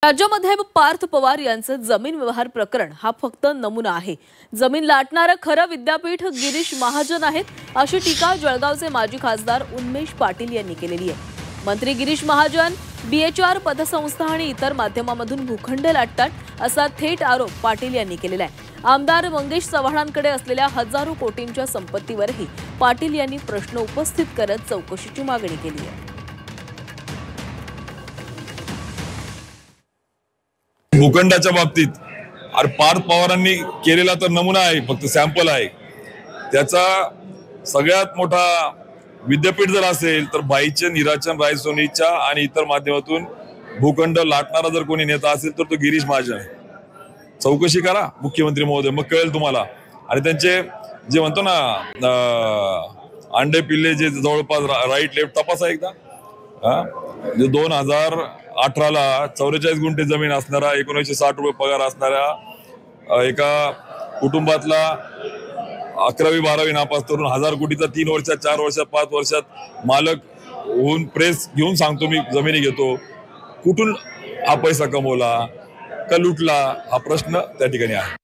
राज्यामध्ये पार्थ पवार यांचं जमीन व्यवहार प्रकरण हा फक्त नमुना आहे। जमीन लाटणारं खरं विद्यापीठ गिरीश महाजन आहेत, अशी टीका जळगावचे माजी खासदार उन्मेष पाटील यांनी केलेली आहे। मंत्री गिरीश महाजन BHR पतसंस्था आणि इतर माध्यमांमधून भूखंड लाटतात असा थेट आरोप पाटील यांनी केलेला आहे। आमदार मंगेश चव्हाणांकडे असलेल्या हजारो कोटींच्या संपत्तीवरही पाटील यांनी प्रश्न उपस्थित करत चौकशीची मागणी केली आहे। भूखंडाच्या बाबतीत पार्थ पवारांनी केलेला तर नमुना आहे, फक्त सॅम्पल आहे। त्याचा सगळ्यात मोठा विद्यापीठ जर असेल तर बाईचे निराचन रायसोनीच्या आणि इतर माध्यमातून भूखंड लाटणारा जर कोणी नेता असेल तर तो गिरीश महाजन आहे। चौकशी करा मुख्यमंत्री महोदय, मग कळेल तुम्हाला। आणि त्यांचे जे म्हणतो ना अंडे पिल्ले जे जवळपास राईट लेफ्ट तपासा एकदा। 2018ला 44 गुंठे जमीन असणारा 1960 रुपये पगार असणाऱ्या एका कुटुंबातला 11वी 12वी नापास करून 1000 कोटीचा 3 वर्षात 4 वर्षात 5 वर्षात मालक होऊन प्रेस घेऊन सांगतो मी जमिनी घेतो। कुठून हा पैसा कमवला का लुटला, हा प्रश्न त्या ठिकाणी आहे।